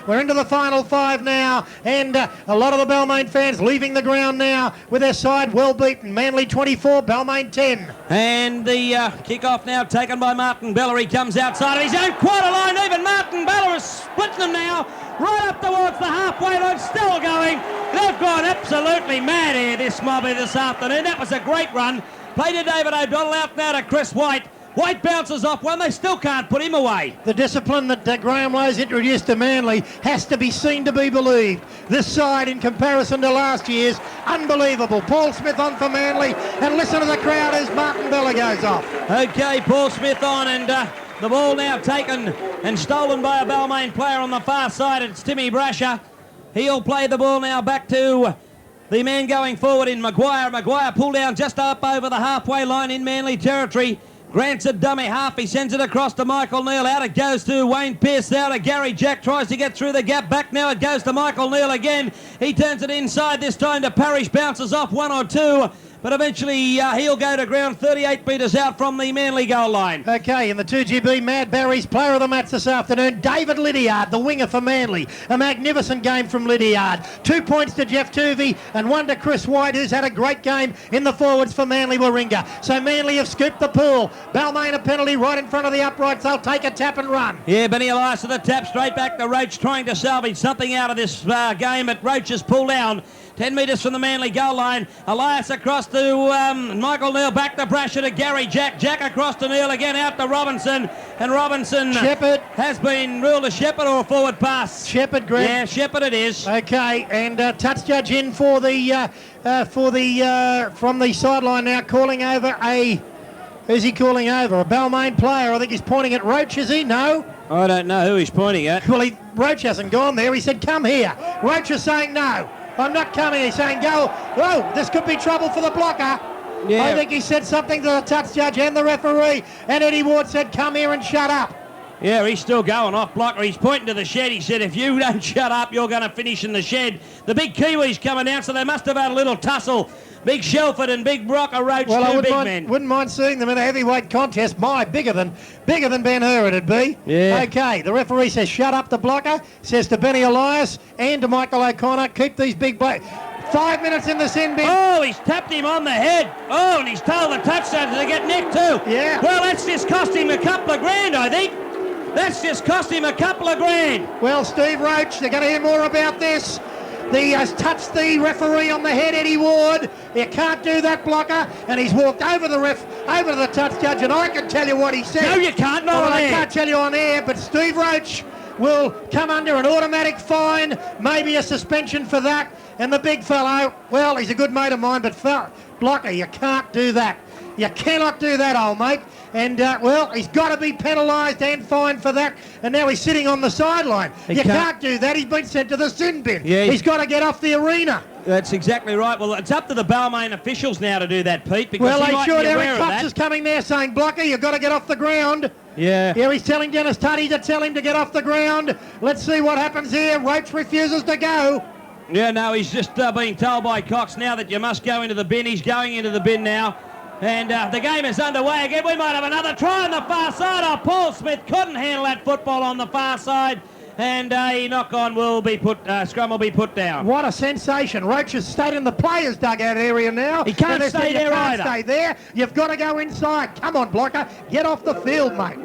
We're into the final 5 now, and a lot of the Balmain fans leaving the ground now with their side well beaten. Manly 24, Balmain 10. And the kick-off now taken by Martin Bella. He comes outside of his own quarter line. Even Martin Bella is splitting them now. Right up towards the halfway line, still going. They've gone absolutely mad here, this mob here this afternoon. That was a great run. Play to David O'Donnell, out now to Chris White. White bounces off one, they still can't put him away. The discipline that Graham Lowe's introduced to Manly has to be seen to be believed. This side, in comparison to last year's, unbelievable. Paul Smith on for Manly, and listen to the crowd as Martin Bella goes off. Okay, Paul Smith on, and the ball now taken and stolen by a Balmain player on the far side. It's Timmy Brasher. He'll play the ball now back to the man going forward in Maguire. Maguire pulled down just up over the halfway line in Manly territory. Grants a dummy half. He sends it across to Michael Neal. Out it goes to Wayne Pearce. Out to Gary Jack. Tries to get through the gap. Back now it goes to Michael Neal again. He turns it inside this time to Parrish. Bounces off one or two. But eventually he'll go to ground 38 metres out from the Manly goal line. Okay, in the 2GB Mad Barry's player of the match this afternoon, David Lydiard, the winger for Manly. A magnificent game from Lydiard. 2 points to Jeff Tuvey and 1 to Chris White, who's had a great game in the forwards for Manly Warringah. So Manly have scooped the pool. Balmain a penalty right in front of the uprights. They'll take a tap and run. Yeah, Benny Elias to the tap, straight back to Roach, trying to salvage something out of this game, but Roach is pulled down. 10 metres from the Manly goal line. Elias across to Michael Neal, back to Brasher to Gary Jack. Jack across to Neal again, out to Robinson. And Robinson Shepherd has been ruled a Shepherd or a forward pass. Shepherd, Greg. Yeah, Shepherd it is. Okay, and touch judge in for the from the sideline now, calling over a. Who's he calling over? A Balmain player. I think he's pointing at Roach, is he? No? I don't know who he's pointing at. Well, Roach hasn't gone there. He said, come here. Roach is saying no. I'm not coming. He's saying, go. Whoa, this could be trouble for the blocker. Yeah. I think he said something to the touch judge and the referee. And Eddie Ward said, come here and shut up. Yeah, he's still going off blocker. He's pointing to the shed. He said, if you don't shut up, you're going to finish in the shed. The big Kiwis coming down, so they must have had a little tussle. Big Shelford and Big Brock are Roach, well, two big men. Wouldn't mind seeing them in a heavyweight contest. Bigger than Ben Hur it'd be. Yeah. Okay, the referee says shut up the blocker. Says to Benny Elias and to Michael O'Connor, keep these big 5 minutes in the sin bin. Oh, he's tapped him on the head. Oh, and he's told the touchdown to get nicked too. Yeah. Well, that's just cost him a couple of grand, I think. That's just cost him a couple of grand. Well, Steve Roach, they're going to hear more about this. He has touched the referee on the head, Eddie Ward. You can't do that, blocker. And he's walked over the over to the touch judge, and I can tell you what he said. No, you can't. Not on I air. can't tell you on air, but Steve Roach will come under an automatic fine, maybe a suspension for that. And the big fellow, well, he's a good mate of mine, but blocker, you can't do that. You cannot do that, old mate. And, well, he's got to be penalised and fined for that. And now he's sitting on the sideline. You can't do that. He's been sent to the sin bin. Yeah, he's got to get off the arena. That's exactly right. Well, it's up to the Balmain officials now to do that, Pete, because well, he might be aware Eric of Fox that. is coming there saying, blocker, you've got to get off the ground. Yeah. Yeah, he's telling Dennis Tuddy to tell him to get off the ground. Let's see what happens here. Roach refuses to go. Yeah, no, he's just being told by Cox now that you must go into the bin. He's going into the bin now. And the game is underway again. We might have another try on the far side. Oh, Paul Smith couldn't handle that football on the far side. And a knock-on will be scrum will be put down. What a sensation. Roach has stayed in the players' dugout area now. He can't stay there either. Stay there. You've got to go inside. Come on, blocker. Get off the field, mate.